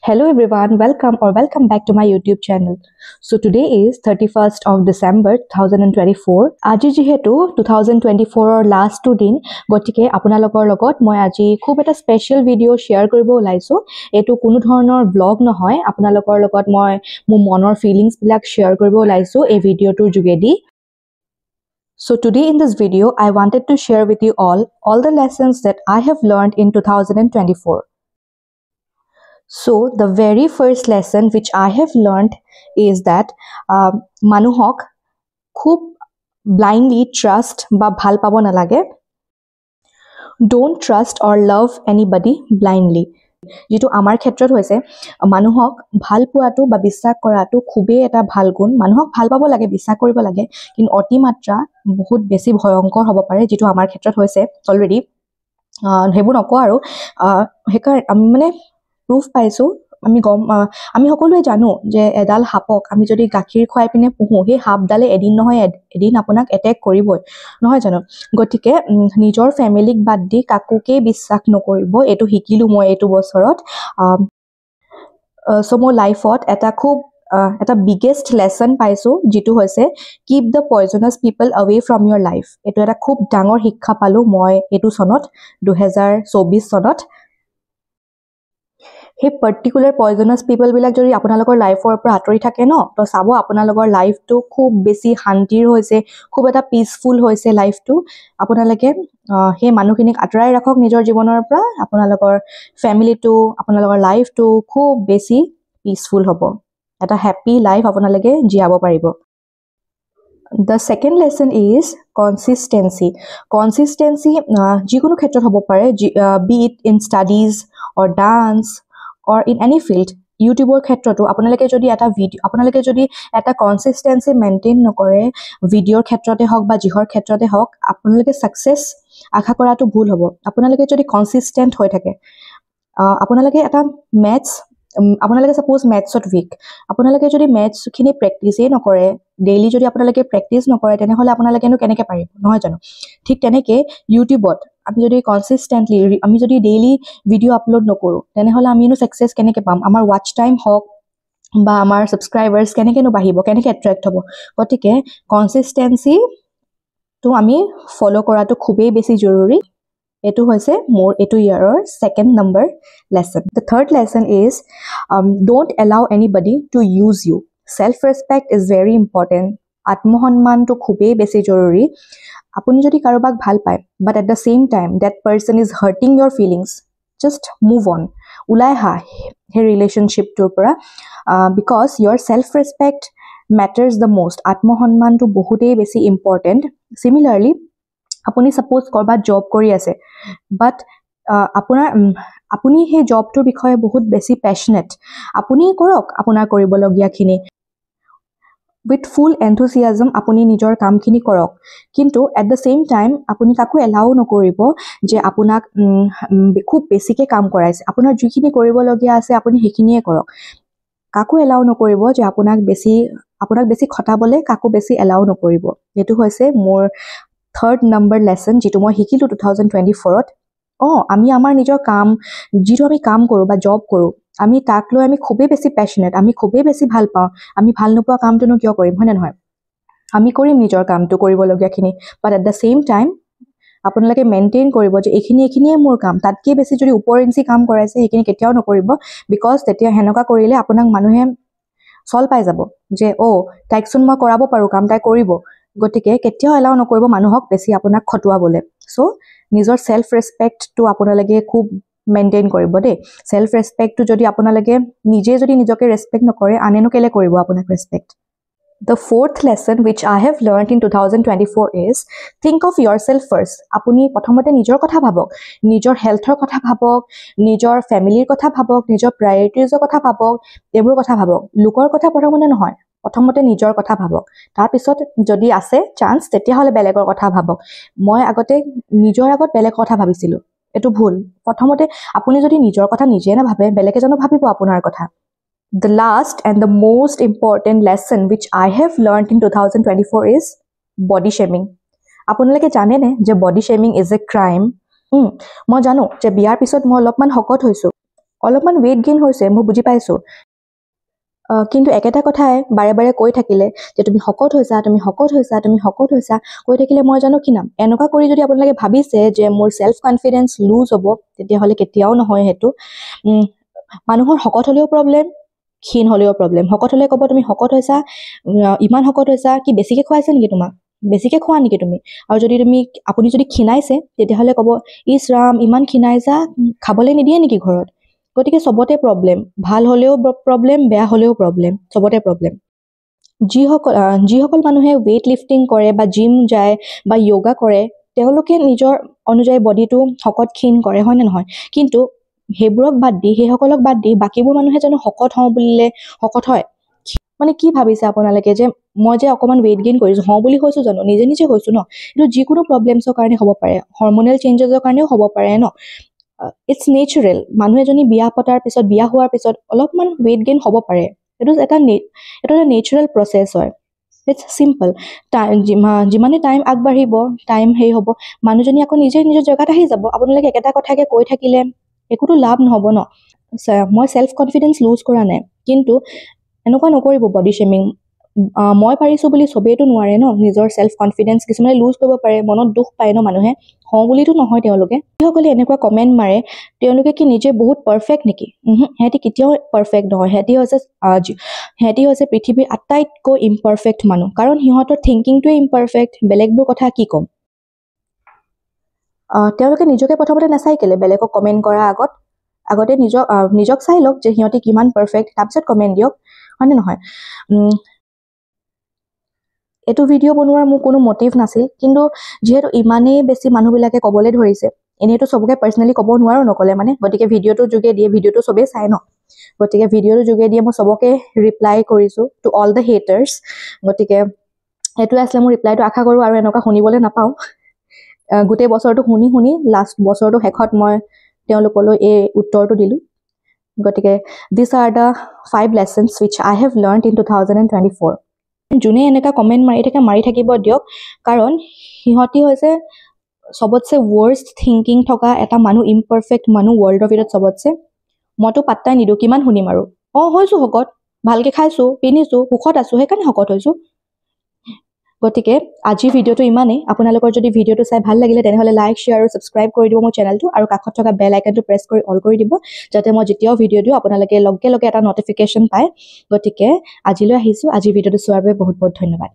Hello everyone, welcome back to my YouTube channel. So today is 31st of December 2024. আজি যেহেতু 2024 or last two din গটিকে আপোনালোকৰ লগত মই আজি খুব এটা স্পেশাল ভিডিও শেয়াৰ কৰিব ওলাইছো। এটো কোনো ধৰণৰ ব্লগ নহয়, আপোনালোকৰ লগত মই মোৰ মনৰ ফিলিংস বিলাক শেয়াৰ কৰিব ওলাইছো এই ভিডিওটোৰ যোগেদি। So today in this video I wanted to share with you all the lessons that I have learned in 2024. So the very first lesson which I have learned is that manuhok khub blindly trust ba bhal pabo nalage. Don't trust or love anybody blindly. যেটো আমাৰ ক্ষেত্ৰত হৈছে মানুহক ভাল পোৱাটো বা বিশ্বাস কৰাটো খুবেই এটা ভাল গুণ। মানুহক ভাল পাব লাগে, বিশ্বাস কৰিব লাগে, কিন্তু অতিমাত্ৰা বহুত বেছি ভয়ংকৰ হ'ব পাৰে, যেটো আমাৰ ক্ষেত্ৰত হৈছে অলৰেডি। হেবু নক আৰু হেকাৰ আমি মানে proof পাইছো। আমি সকলোৱে জানো যে এডাল হাপক আমি যদি গাখীৰ খুৱাই পিনে পুহো, সেই হাপডালে এদিন নহয় এদিন আপোনাক এটেক কৰিবই, নহয় জানো? গতিকে নিজৰ ফ্যামিলিক বাদ দি কাকুকে বিশ্বাস নকৰিব। এটো শিকিলো মই এটো বছৰত। সো মোৰ লাইফত এটা biggest lesson পাইছো, যেটো হৈছে keep the poisonous people away from your life. এটো এটা খুব ডাঙৰ শিক্ষা পালো মই এটো সনত 2024 সনত। हे particular poisonous people বিলাক যদি আপোনালোকৰ লাইফৰ পৰা আতৰি থাকে ন, তো চাব আপোনালোকৰ লাইফটো খুব বেছি শান্তিৰ হৈছে, খুব এটা পিসফুল হৈছে লাইফটো। আপোনালোকে হে মানুহখিনিক আতৰাই ৰাখক নিজৰ জীৱনৰ পৰা, আপোনালোকৰ ফ্যামিলিটো, আপোনালোকৰ লাইফটো খুব বেছি পিসফুল হ'ব। এটা হ্যাপি লাইফ আপোনালোকে জিয়াব পাৰিব। The second lesson is consistency. Consistency যিকোনো ক্ষেত্ৰত হ'ব পাৰে, be it in studies or dance or in any field. YouTubeৰ ক্ষেত্ৰতো আপোনালোকে যদি এটা consistency maintain নকৰে, ভিডিওৰ ক্ষেত্ৰতে হওক বা জিহৰ ক্ষেত্ৰতে হওক, আপোনালোকে সাকসেস আশা কৰাটো ভুল হ'ব। আপোনালোকে যদি consistent হৈ থাকে, আপোনালোকে এটা ম্যাথছ আপোনালোকে সাপোজ ম্যাথছত উইক, আপোনালোকে যদি ম্যাথছ খিনি প্ৰেক্টিসে নকৰে, ডেইলি যদি আপোনালোকে প্ৰেক্টিস নকৰে, তেনেহলে আপোনালোকেনো কেনেকৈ পাৰিব, নহয় জানো? ঠিক তেনেকে ইউটিউবত আমি যদি কনসিস্টেন্টলি আমি যদি ডেইলি ভিডিও আপলোড নকৰো, তেনেহলে আমিনো সাকসেস কেনেকৈ পাম? আমাৰ ওয়াচ টাইম হওক বা আমাৰ সাবস্ক্ৰাইবাৰ্স কেনেকৈনো বাঢ়িব, কেনেকৈ এট্ৰাক্ট হ'ব? গতিকে কনসিস্টেন্সি তো আমি ফলো কৰাটো খুবেই বেছি জৰুৰী। এটো হৈছে মোৰ এটো ইয়াৰৰ second number lesson. The third lesson is don't allow anybody to use you. Self respect is very important. আত্মসন্মানটো খুবেই বেছি জৰুৰী। আপুনি যদি কাৰোবাক ভাল পায়, but at the same time that person is hurting your feelings, just move on. উলাই হা হে ৰিলেশনশিপটোৰ পৰা, because your self respect matters the most. আত্মসন্মানটো বহুতেই বেছি important. Similarly, আপুনি সাপোজ কৰবাত জব কৰি আছে, বাট আপুনি সেই জবটোৰ বিষয়ে বহুত বেছি প্যাশনেট, আপুনি কৰক আপোনাৰ কৰিবলগীয়াখিনি with full enthusiasm, আপুনি নিজৰ কামখিনি কৰক। কিন্তু at the same time আপুনি কাকো এলাও নকৰিব যে আপোনাক খুব বেছিকে কাম কৰাইছে। আপোনাৰ যিখিনি কৰিবলগীয়া আছে আপুনি সেইখিনিয়ে কৰক। কাকো এলাও নকৰিব যে আপোনাক বেছি খটাবলে, কাকো বেছি এলাও নকৰিব। এটো হৈছে মোৰ third number lesson, যেটো মই শিকিলো 2024ত। আমি আমাৰ নিজৰ কাম, যেটো আমি কাম কৰো বা জব কৰো, আমি তাক লৈ আমি খুবেই বেছি প্যাশনেট, আমি খুবেই বেছি ভাল পাওঁ। আমি ভাল নোপোৱা কামটোনো কিয় কৰিম, হয় নহয়? আমি কৰিম নিজৰ কামটো কৰিবলগীয়াখিনি, but at the same time আপোনালোকে মেইনটেইন কৰিব যে এইখিনিয়ে মোৰ কাম। তাতকৈ বেছি যদি ওপৰঞ্চি কাম কৰাইছে, এইখিনি কেতিয়াও নকৰিব, বিকজ তেতিয়া হেনকা কৰিলে আপোনাক মানুহে চল পাই যাব যে তাইকচোন মই কৰাব পাৰো কাম, তাই কৰিব। গতিকে কেতিয়াও এলাও নকৰিব মানুহক বেছি আপোনাক খটুৱাবলে। সো নিজৰ সেলফ ৰেসপেক্টটো আপোনালোকে খুব মেইনটেইন কৰিব দেই। সেলফ ৰেসপেক্টটো যদি আপোনালোকে যদি নিজকে ৰেসপেক্ট নকৰে, আনেনো কেলে কৰিব আপোনাক ৰেসপেক্ট? The fourth lesson which I have learned in 2024 is think of yourself first. আপুনি প্ৰথমতে নিজৰ কথা ভাবক, নিজৰ হেলথৰ কথা ভাবক, নিজৰ ফ্যামিলিৰ কথা ভাবক, নিজৰ প্ৰায়োৰিটিজৰ কথা ভাবক, এইবোৰ কথা ভাবক। লোকৰ কথা প্ৰথমতে নহয়, প্ৰথমতে নিজৰ কথা ভাবক। তাৰ পিছত যদি আছে চান্স, তেতিয়াহলে বেলেগৰ কথা ভাবক। মই আগতে নিজৰ আগত বেলেগ কথা ভাবিছিলো, এটো ভুল। প্ৰথমতে আপুনি যদি নিজৰ কথা নিজে না ভাবে, বেলেগে জানো ভাবিব আপোনাৰ কথা? The last and the most important lesson which I have learned in 2024 is body shaming. আপোনালোকে জানে নে যে body shaming is a crime? মই জানো যে বিয়াৰ পিছত মই অলপমান শকত হৈছো, অলপমান ৱেইট গেইন হৈছে মই বুজি পাইছোঁ, কিন্তু একেটা কথাই বাৰে বাৰে কৈ থাকিলে যে তুমি শকত হৈছা, তুমি শকত হৈছা, তুমি শকত হৈছা কৈ থাকিলে মই জানো কি নাম? এনেকুৱা কৰি যদি আপোনালোকে ভাবিছে যে মোৰ ছেল্ফ কনফিডেন্স লুজ হ'ব, তেতিয়াহ'লে কেতিয়াও নহয় সেইটো। মানুহৰ শকত হ'লেও প্ৰব্লেম, ক্ষীণ হ'লেও প্ৰব্লেম। শকত হ'লে ক'ব তুমি শকত হৈছা, ইমান শকত হৈছা, কি বেছিকৈ খুৱাইছে নেকি তোমাক? বেছিকৈ খোৱা নেকি তুমি? আৰু যদি আপুনি যদি ক্ষীণাইছে, তেতিয়াহ'লে ক'ব ইছ ৰাম ইমান ক্ষীণাইছা, খাবলৈ নিদিয়ে নেকি ঘৰত? গতিকে চবতে প্ৰব্লেম, ভাল হ'লেও প্ৰব্লেম, বেয়া হ'লেও প্ৰব্লেম, চবতে প্ৰব্লেম। যিসকল মানুহে ৱেইট লিফটিং কৰে বা জিম যায় বা য়োগা কৰে, তেওঁলোকে নিজৰ অনুযায়ী বডিটো শকত ক্ষীণ কৰে, হয়নে নহয়? কিন্তু সেইসকলক বাদ দি বাকীবোৰ মানুহে জানো শকত হওঁ বুলিলে শকত হয়? মানে কি ভাবিছে আপোনালোকে যে মই যে অকণমান ৱেইট গেইন কৰিছোঁ, হওঁ বুলি হৈছোঁ জানো? নিজে নিজে হৈছোঁ ন? কিন্তু যিকোনো প্ৰব্লেমছৰ কাৰণে হ'ব পাৰে, হৰমনেল চেঞ্জেছৰ কাৰণেও হ'ব পাৰে ন? It's natural. মানুহ এজনী বিয়া হোৱাৰ পিছত অলপমান ৱেইট গেইন হ'ব পাৰে। এইটো এটা নেচাৰেল প্ৰচেছ হয়। It's simple. যিমানে টাইম আগবাঢ়িব, টাইম হ'ব, মানুহজনী আকৌ নিজে নিজৰ জেগাত আহি যাব। আপোনালোকে একেটা কথাকে কৈ থাকিলে একোতো লাভ নহ'ব ন? মই ছেল্ফ কনফিডেন্স লুজ কৰা নাই, কিন্তু এনেকুৱা নকৰিব বডি শ্বেমিং। মই পাৰিছোঁ বুলি চবেইতো নোৱাৰে ন? নিজৰ ছেল্ফ কনফিডেন্স কিছুমানে লুজ কৰিব পাৰে, মনত দুখ পায় ন মানুহে? হওঁ বুলিতো নহয় তেওঁলোকে। যিসকলে এনেকুৱা কমেণ্ট মাৰে, তেওঁলোকে কি নিজে বহুত পাৰফেক্ট নেকি? সিহঁতি কেতিয়াও পাৰফেক্ট নহয়। সিহঁতি হৈছে পৃথিৱীৰ আটাইতকৈ ইমপাৰফেক্ট মানুহ, কাৰণ সিহঁতৰ থিংকিংটোৱে ইমপাৰফেক্ট। বেলেগবোৰ কথা কি ক'ম? তেওঁলোকে নিজকে প্ৰথমতে নাচাই কেলে বেলেগক কমেণ্ট কৰাৰ আগতে নিজক চাই লওক যে সিহঁতি কিমান পাৰফেক্ট, তাৰপিছত কমেণ্ট দিয়ক, হয়নে নহয়? এইটো ভিডিঅ' বনোৱাৰ মোৰ কোনো মটিভ নাছিল, কিন্তু যিহেতু ইমানেই বেছি মানুহবিলাকে ক'বলৈ ধৰিছে, এনেইতো চবকে পাৰ্চনেলি ক'ব নোৱাৰো নক'লে মানে, গতিকে ভিডিঅ'টোৰ যোগেদিয়ে, ভিডিঅ'টো চবেই চাই ন, গতিকে ভিডিঅ'টোৰ যোগেদিয়ে মই চবকে ৰিপ্লাই কৰিছোঁ টু অল দ্য হেটাৰ্ছ। গতিকে সেইটোৱে আছিলে মোৰ ৰিপ্লাইটো। আশা কৰোঁ আৰু এনেকুৱা শুনিবলৈ নাপাওঁ। গোটেই বছৰটো শুনি লাষ্ট বছৰটো শেষত মই তেওঁলোকলৈ এই উত্তৰটো দিলোঁ। গতিকে দিছ are the 5 lessons which I have learned in 2024. যোনে এনেকুৱা কমেণ্ট মাৰি থাকিব দিয়ক, কাৰণ সিহঁতি হৈছে চবতছে ৱৰ্ষ্ট থিংকিং থকা এটা মানুহ, ইমপাৰফেক্ট মানুহ ৱৰ্ল্ডৰ ভিতৰত চবতছে। মইতো পাত্তাই নিদিওঁ, কিমান শুনিম আৰু? হৈছোঁ শকত, ভালকৈ খাইছোঁ, পিন্ধিছোঁ, সুখত আছোঁ, সেইকাৰণে শকত হৈছোঁ। গতিকে আজিৰ ভিডিঅ'টো ইমানেই। আপোনালোকৰ যদি ভিডিঅ'টো চাই ভাল লাগিলে, তেনেহ'লে লাইক, শ্বেয়াৰ আৰু ছাবস্ক্ৰাইব কৰি দিব মোৰ চেনেলটো, আৰু কাষত থকা বেল আইকনটো প্ৰেছ কৰি অল কৰি দিব, যাতে মই যেতিয়াও ভিডিঅ' দিওঁ আপোনালোকে লগে লগে এটা নটিফিকেশ্যন পায়। গতিকে আজিলৈ আহিছোঁ। আজিৰ ভিডিঅ'টো চোৱাৰ বাবে বহুত বহুত ধন্যবাদ।